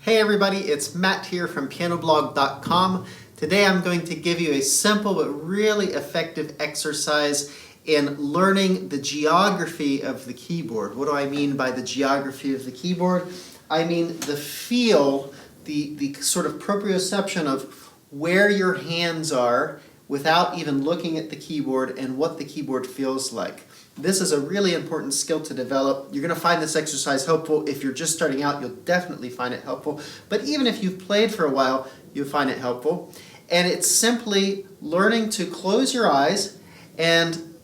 Hey everybody, it's Matt here from pianoblog.com. Today I'm going to give you a simple but really effective exercise in learning the geography of the keyboard. What do I mean by the geography of the keyboard? I mean the feel, the sort of proprioception of where your hands are without even looking at the keyboard and what the keyboard feels like. This is a really important skill to develop. You're going to find this exercise helpful. If you're just starting out, you'll definitely find it helpful. But even if you've played for a while, you'll find it helpful. And it's simply learning to close your eyes and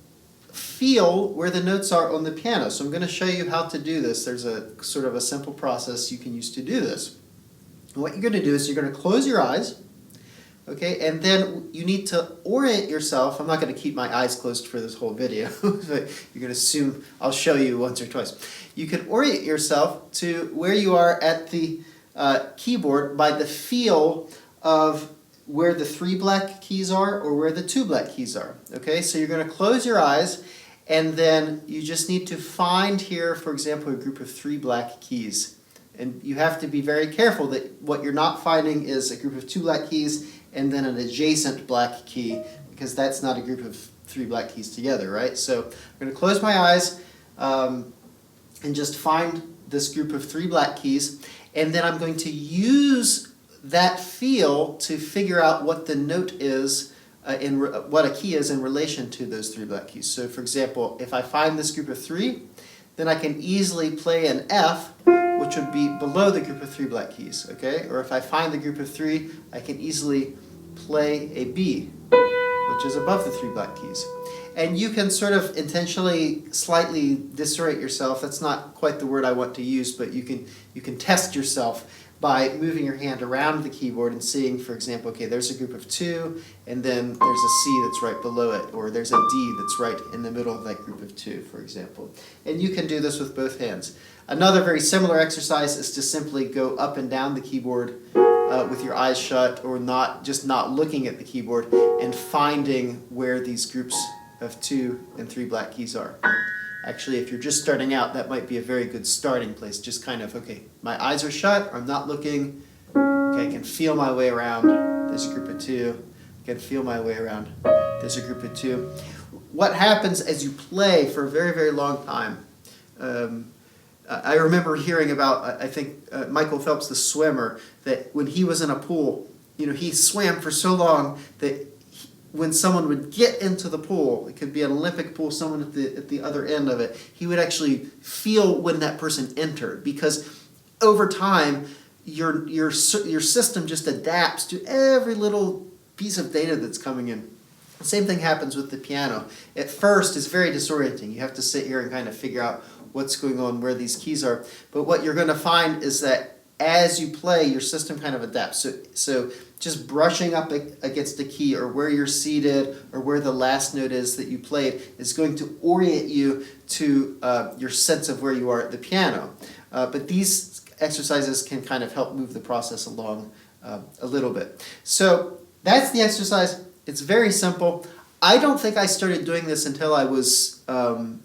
feel where the notes are on the piano. So I'm going to show you how to do this. There's a sort of a simple process you can use to do this. And what you're going to do is you're going to close your eyes. Okay, and then you need to orient yourself. I'm not going to keep my eyes closed for this whole video. You're going to assume I'll show you once or twice. You can orient yourself to where you are at the keyboard by the feel of where the 3 black keys are or where the 2 black keys are. Okay, so you're going to close your eyes and then you just need to find here, for example, a group of 3 black keys. And you have to be very careful that what you're not finding is a group of 2 black keys and then an adjacent black key, because that's not a group of 3 black keys together, right? So I'm going to close my eyes and just find this group of 3 black keys, and then I'm going to use that feel to figure out what the note is, what a key is in relation to those 3 black keys. So for example, if I find this group of 3, then I can easily play an F, which would be below the group of 3 black keys, okay? Or if I find the group of 3, I can easily play a B, which is above the 3 black keys. And you can sort of intentionally slightly disorient yourself. That's not quite the word I want to use, but you can test yourself by moving your hand around the keyboard and seeing, for example, okay, there's a group of 2, and then there's a C that's right below it, or there's a D that's right in the middle of that group of 2, for example. And you can do this with both hands. Another very similar exercise is to simply go up and down the keyboard with your eyes shut, or just not looking at the keyboard and finding where these groups of 2 and 3 black keys are. Actually, if you're just starting out, that might be a very good starting place. Just kind of, okay, my eyes are shut, I'm not looking, okay, I can feel my way around, there's a group of 2, I can feel my way around, there's a group of 2. What happens as you play for a very, very long time, I remember hearing about, I think, Michael Phelps, the swimmer, that when he was in a pool, he swam for so long that when someone would get into the pool, it could be an Olympic pool, someone at the other end of it, he would actually feel when that person entered, because over time, your system just adapts to every little piece of data that's coming in. The same thing happens with the piano. At first, it's very disorienting. You have to sit here and kind of figure out what's going on, where these keys are. But what you're going to find is that as you play, your system kind of adapts. So just brushing up against a key, or where you're seated, or where the last note is that you played, is going to orient you to your sense of where you are at the piano. But these exercises can kind of help move the process along a little bit. So that's the exercise. It's very simple. I don't think I started doing this until I was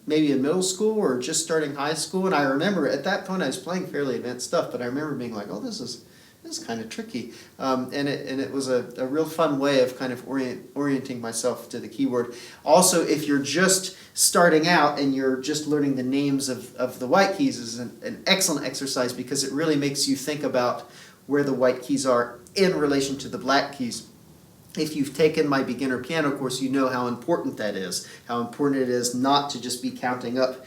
maybe in middle school or just starting high school, and I remember at that point I was playing fairly advanced stuff, but I remember being like, oh, this is kind of tricky, and it was a real fun way of kind of orienting myself to the keyboard. Also, if you're just starting out and you're just learning the names of the white keys, is an excellent exercise, because it really makes you think about where the white keys are in relation to the black keys. If you've taken my beginner piano course, you know how important that is, how important it is not to just be counting up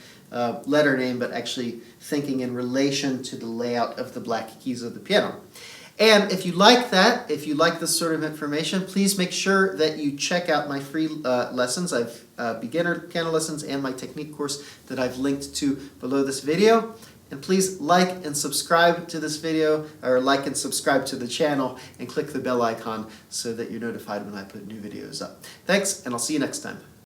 letter name, but actually thinking in relation to the layout of the black keys of the piano. And if you like that, if you like this sort of information, please make sure that you check out my free lessons. I've beginner piano lessons and my technique course that I've linked to below this video. And please like and subscribe to this video, or like and subscribe to the channel, and click the bell icon so that you're notified when I put new videos up. Thanks, and I'll see you next time.